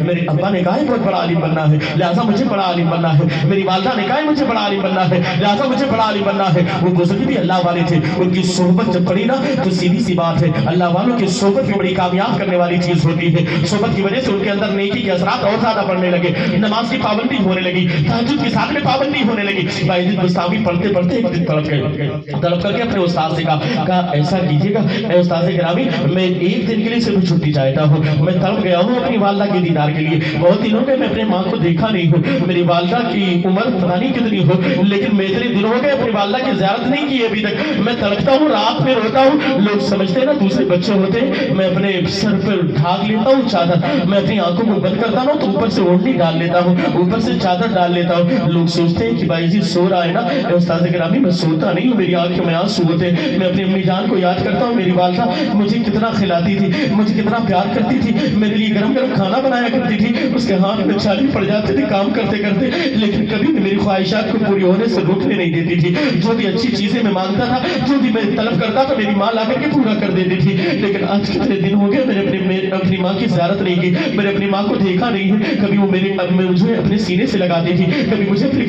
मेरे अब्बा ने कहा है बहुत बड़ा आलिम बनना है, लिहाजा मुझे बड़ा आलिम बनना है। मेरी वालदा ने कहा है मुझे बड़ा आलिम बनना है, लिहाजा मुझे बड़ा आलिम बनना है। वो बुजुर्ग भी अल्लाह वाले थे, उनकी सोहबत जब पड़ी ना तो सीधी सी बात है, अल्लाह वालों की सोहबत भी बड़ी कामयाब करने वाली चीज होती है। सोहबत की वजह से उनके अंदर नेकी के असरात और ज्यादा बढ़ने लगे, नमाज की पाबंदी होने लगी, तहज्जुद की साथ में पाबंदी होने लगी। बायजीद बुस्तामी पढ़ते पढ़ते एक दिन तड़प गए, तड़प करके अपने उस्ताद से कहा ऐसा कीजिएगा ऐ उस्ताद गिरामी, मैं एक दिन के लिए सिर्फ छुट्टी चाहता हूँ, मैं तड़प गया हूँ अपनी वालदा के दीदार के लिए। बहुत दिनों में मैं अपने माँ को देखा नहीं हूँ, मेरी वालदा की उम्र पता नहीं कितनी हो, लेकिन मैं इतने दिन हो गए अपनी वालदा की ज़ियारत नहीं की अभी तक। मैं तड़पता हूँ, रात में रोता हूँ, लोग समझते हैं ना दूसरे बच्चे होते हैं, मैं अपने सर पर ढाक लेता हूँ चादर, मैं अपनी आंखों को बंद करता हूँ तो ऊपर से ओढ़नी डाल लेता हूँ, ऊपर से चादर डाल लेता हूँ। लोग सोचते हैं कि भाई जी सो रहा है ना। उस्ताद गिरामी मैं सोता नहीं हूँ, मेरी आंखों में आंसू होते हैं। मैं अपनी अम्मी जान को याद करता हूँ, मेरी वालदा मुझे कितना खिलाती थी, मुझे कितना प्यार करती थी, मेरे लिए गरम गरम खाना बनाया करती थी, उसके हाथ में छाली पड़ जाते थे काम करते करते, लेकिन कभी भी मेरी ख्वाहिशात को पूरी होने से रोकने नहीं देती थी। जो भी अच्छी चीजें मैं मांगता था, जो भी मैं तलब करता था, मेरी माँ ला करके पूरा कर देती थी। लेकिन आज कितने दिन हो गए मैंने अपनी माँ की ज़ियारत नहीं की, मैंने अपनी माँ को देखा नहीं है। कभी वो मुझे अपने सीने से लगाती थी, कभी मुझे अपने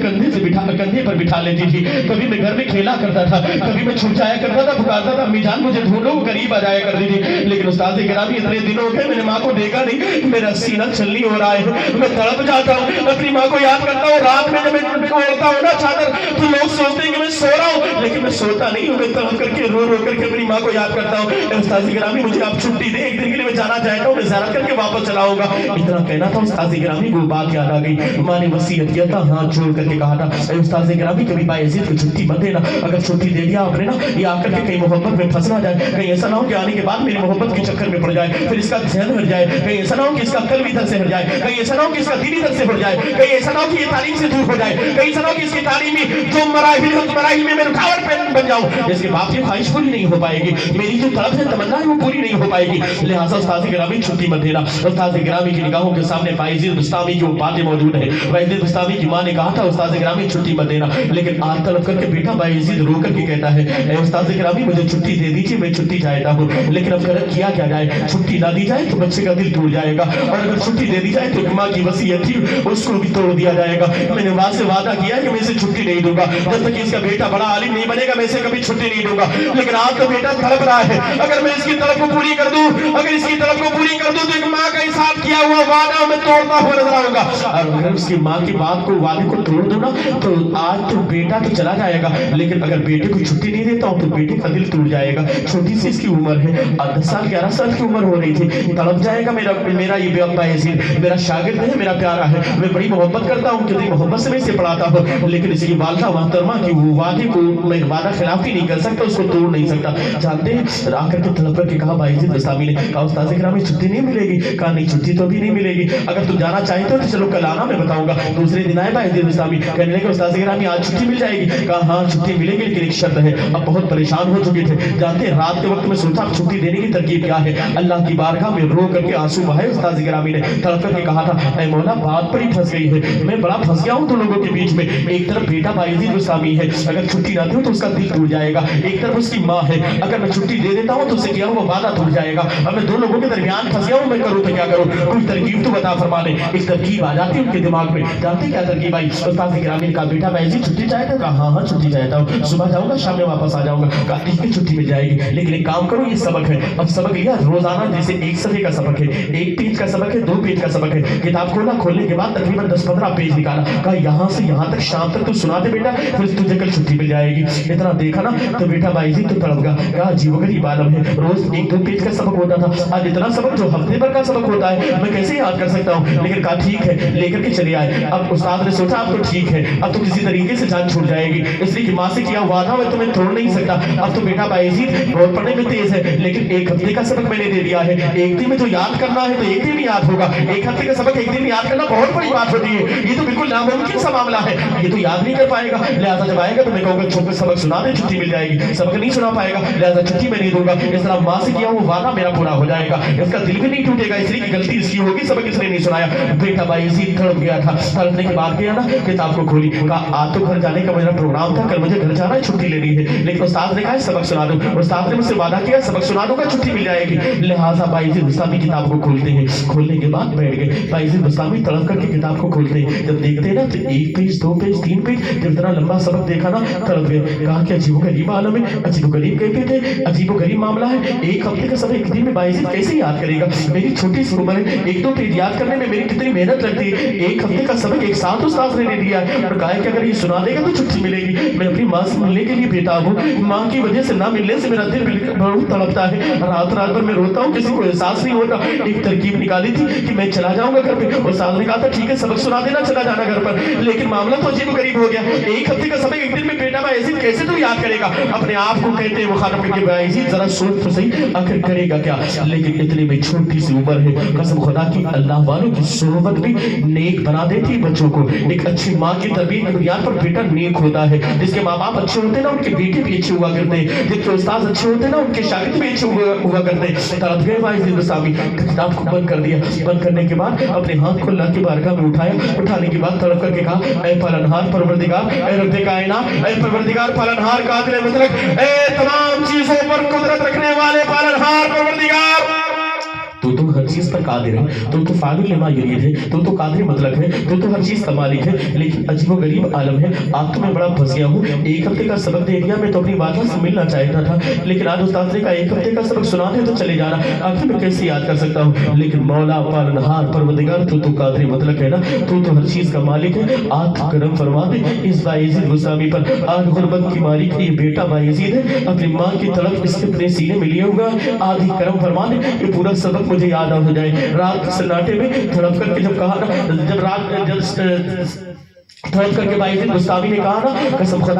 कंधे पर बिठा लेती थी, कभी मैं घर में खेला करता था, कभी मैं छुप जाया करता था, पुकारता था अम्मी जान मुझे ढूंढो, करीब आ जाया करती थी। लेकिन उस्ताद गिरामी इतने दिन हो गए मैंने माँ को देखा नहीं, मेरा सीना छलनी हो रहा है, मैं तड़प जाता हूँ, अपनी माँ को याद करता हूँ। रात में जब मैं ओढ़ता हूँ ना चादर तो लोग सोचते हैं कि मैं सो रहा हूँ, लेकिन मैं सोता नहीं हूँ, मैं तड़प करके रो रो करके अपनी माँ को याद करता हूँ। उस्ताद गिरामी मुझे आप छुट्टी दे, एक दिन के लिए मैं जाना चाहता हूँ, मैं ज़ियारत करके वापस चला आऊंगा। इतना कहना था, उस्ताद गिरामी को बात याद आ गई, माँ ने वसीयत किया था, हाथ जोड़ करके कहा था उस्ताद गिरामी कभी बायजीद को छुट्टी मत देना, अगर छुट्टी दे दिया आपने ना ये आकर के कहीं मोहब्बत में फंस ना जाए, कहीं ऐसा ना हो कि आने के बाद मेरी मोहब्बत के चक्कर में पड़ जाए, फिर इसका ध्यान हट जाए, कहीं ऐसा ना हो कि इसका कल्ब इधर से हट जाए, कहीं ऐसा ना हो कि इसका दिल इधर से हट जाए, कहीं ऐसा ना हो कि ये तालीम से दूर हो जाए, कहीं ऐसा ना हो कि इसकी तालीमी जो मराहिल में मैं रुकावट बन जाऊं, इसके बाप की ख्वाहिश पूरी नहीं हो पाएगी, मेरी जो तलब है तमन्ना है वो पूरी नहीं हो पाएगी। लिहाजा उस्ताद गिरामी छुट्टी मत देना। उस्ताद गिरामी की निगाहों के सामने बायजीद बुस्तामी की वो बातें मौजूद है। बायजीद बुस्तामी की माँ ने कहा था उस्ताद गिरामी छुट्टी मत देना, लेकिन आज तलब करके बेटा बायजीद रो करके कहता है उस्ताद गिरामी मुझे छुट्टी दे दीजिए, मैं छुट्टी चाहता हूँ, लेकिन अब किया क्या जाए, छुट्टी ना दी जाए तो बच्चे का दिल टूट जाएगा, और अगर छुट्टी दे दी जाए तो माँ की वसीयत थी उसको भी तोड़ दिया जाएगा। मैंने माँ से वादा किया कि मैं इसे छुट्टी नहीं दूंगा, जब तक इसका बेटा बड़ा आलिम नहीं बनेगा मैं इसे कभी छुट्टी नहीं दूंगा। लेकिन आज तो बेटा तड़प रहा है, अगर मैं इसकी तलब को पूरी कर दूं, अगर इसकी तलब को पूरी कर दूं तो एक माँ का हिसाब किया हुआ वादा मैं तोड़ता हुआ नजर आऊंगा, और अगर उसकी माँ की बात को वादे को तोड़ दूं ना तो आज तो बेटा तो चला जाएगा, लेकिन अगर बेटे को छुट्टी नहीं देता हूं तो बेटे का दिल टूट जाएगा। छोटी सी इसकी उम्र है, 10 साल 11 साल की उम्र हो रही थी, तड़प जाएगा। मेरा ये बेअब्बा यजीद मेरा शागिर्द है, मेरा प्यारा है, मैं बड़ी मोहब्बत करता हूँ, कितनी मोहब्बत से मैं इसे पढ़ाता हूँ, लेकिन इसकी वालिदा मोहतरमा की वो वादे को मैं वादा खिलाफी नहीं कर सकता, उसको तोड़ नहीं सकता। जानते हैं आकर के तलब करके कहा बायजीद बुस्तामी ने कहा उस्ताद गिरामी छुट्टी नहीं मिलेगी, कहा नहीं छुट्टी तो भी नहीं मिलेगी, अगर तुम जाना चाहते हो तो चलो कल आना मैं बताऊंगा। दूसरे दिन आए बायजीद बुस्तामी कहने लगे उस्ताद गिरामी आज छुट्टी मिल जाएगी, कहा हाँ छुट्टी मिलेगी लेकिन एक शर्त है। अब बहुत परेशान हो चुके थे, जानते हैं रात के वक्त में सोचा छुट्टी देने की तरकीब क्या है, अल्लाह की बारगाह में रो करके आंसू बहाए। उस्ताद गिरामी ने तड़प करके कहा था ऐ मौला बात बड़ी फंस गई है, मैं बड़ा फंस गया हूँ तो लोगों के बीच में, एक तरफ बेटा बायजीद बुस्तामी है, अगर छुट्टी ना दूं तो उसका दिल टूट जाएगा, एक तरफ उसकी माँ है, अगर मैं छुट्टी दे देता हूँ तो उससे किया हुआ वादा टूट जाएगा, अब मैं दो लोगों के दरमियान फंस गया हूँ, मैं करूँ तो क्या करूँ, कोई तरकीब तो बता फरमाने। एक तरकीब आ जाती है उनके दिमाग में, जानते क्या तरकीब आई। उस्ताद गिरामी ने कहा बेटा बायजीद छुट्टी चाहता, कहा हाँ छुट्टी चाहता हूँ, सुबह जाऊंगा शाम में वापस आ जाऊंगा, कहा ठीक है छुट्टी मिल जाएगी, लेकिन एक काम करो ये सबक है। अब सबक लिया रोजाना, जैसे एक सफ़े का सबक है, एक पेज का सबक है, 2 पेज का सबक है, किताब खोला, खोलने के बाद तकरीबन 10-15 पेज निकाला, कहा यहाँ से यहाँ तक शाम तक तू सुना दे बेटा, फिर तुझे कल छुट्टी मिल जाएगी। इतना देखा ना तो बेटा बायजीद तो तड़प गया, कहा अजीब गरीब आलम है, रोज 1-2 पेज का सबक होता था, आज इतना सबक जो हफ्ते भर का सबक होता है मैं कैसे याद कर सकता हूँ। लेकिन कहा ठीक है, लेकर के चले आए। अब उस्ताद ने सोचा अब तो ठीक है, अब तो किसी तरीके से जान छूट जाएगी, इसलिए कि माँ से किया वादा मैं तुम्हें तोड़ नहीं सकता। अब तो बेटा बायजीद बहुत पढ़ने में तेज है, लेकिन 1 हफ्ते का सबक मैंने दे दिया है, एक दिन में जो याद करना है तो एक दिन याद होगा, 1 हफ्ते का सबक एक दिन याद करना बहुत बड़ी बात होती है, ये तो बिल्कुल नामुमकिन सा मामला है, ये तो याद नहीं कर पाएगा। लिहाजा जब आएगा तो मैं कहूँगा छोटे सबक सुना दे, छुट्टी मिल जाएगी, सबक नहीं सुना पाएगा, लिहाजा छुट्टी मैं नहीं दूंगा। इस तरह माँ से किया वो वादा मेरा पूरा हो जाएगा, इसका दिल भी नहीं टूटेगा, इसलिए की गलती इसकी होगी, सबक इसने नहीं सुनाया। बेटा बायजीद तड़प गया था, तड़पने के बाद गया ना किताब को खोली, कहा आज तो घर जाने का मेरा प्रोग्राम था, कल मुझे घर जाना है, छुट्टी लेनी है, लेकिन उस्ताद ने कहा सबक सुना दो, उस्ताद ने मुझसे वादा किया सबक सुना दूंगा छुट्टी मिल जाएगी। लिहाजा बायजीद बुस्तामी किताब को खोलते हैं, खोलने के बाद बाद बैठ गए। बाइज़िद बुस्तामी तड़प करके किताब को खोलते हैं, जब देखते हैं ना तो 1 पेज 2 पेज 3 पेज, जब इतना लंबा सबक देखा ना तड़प गए। कहा कि अजीबोगरीब आलम है, अजीबोगरीब कैफियत है, अजीबोगरीब मामला है। एक हफ्ते का समय एक दिन में बाइज़िद कैसे याद करेगा? मेरी छोटी सी उम्र है, 1-2 पेज याद करने में मेरी कितनी मेहनत लगती है। एक हफ्ते का सबक एक साथ उस्ताद ने दिया है और कहा कि अगर ये सुना देगा तो छुट्टी मिलेगी। मैं अपनी माँ से मिलने के लिए बेटा हूँ, माँ की वजह से ना मिलने से मेरा दिल बहुत तड़पता है। रात रात भर मैं रोता हूँ, किसी को एहसास नहीं होता। एक तरकीब निकाली थी कि मैं चला जाऊंगा घर पे, और साहब ने कहा था ठीक है सबक सुना देना, चला जाना घर पर। लेकिन मामला तो अजीब गरीब हो गया। एक हफ्ते का सबक एक दिन में बेटा बाइज़िद कैसे तो याद करेगा? अपने आप को कहते हैं मुखातब करके, बाइज़िद जरा सोच तो सही आखिर करेगा क्या? लेकिन इतने में छोटी सी उम्र है, कसम खुदा की अल्लाह वालों की सोहबत भी नेक बना देती बच्चों को। एक अच्छी माँ की तरबियत की बुनियाद पर बेटा नेक होता है। जिसके माँ बाप अच्छे होते हैं ना, उनके बेटे भी अच्छे हुआ करते हैं। जिसके उस्ताद अच्छे होते हैं ना, उनके शागिर्द भी अच्छे हुआ करते हैं। तड़प गए बाइज़िद बुस्तामी, किताब को बंद कर दिया। बंद करने के बाद अपने हाथ को अल्लाह की बारगाह में उठाया। उठाने के बाद तड़प करके कहा, ऐ पालनहार परवरदिगार, ऐ रब्बे कायनात, ऐ परवरदिगार पालनहार कादिर मुतलक, ऐ तमाम चीजों पर कुदरत रखने वाले पालनहार परवरदिगार, तो हर चीज पर कादिर है, तो फाइल लिमा युरीद है, तो कादिर मतलब है, तो हर चीज का मालिक है। लेकिन अजीबो गरीब आलम है, आज तो मैं बड़ा फंस गया हूँ। एक हफ्ते का सबक दे दिया, मैं तो अपनी वालिदा से मिलना चाहता था, लेकिन आज उस्ताद ने कहा एक हफ्ते का सबक सुना दे तो चले जाना। आखिर मैं कैसे याद कर सकता हूँ? लेकिन मौला पालनहार परवरदिगार, तो कादिर मतलब है ना, तो हर चीज का मालिक है। आज करम फरमा दे इस बाइज़िद बुस्तामी पर। आज गुर्बत की मारी का ये बेटा बाइज़िद है, अपनी माँ की तड़प इसके अपने सीने में लिए हुआ। आज ही करम फरमा दे ये पूरा सबक मुझे याद हो जाए। रात सन्नाटे में तड़प करके जब कहा ना, जब तड़प करके बाइज़िद बुस्तामी ने कहा ना, कसम खुदा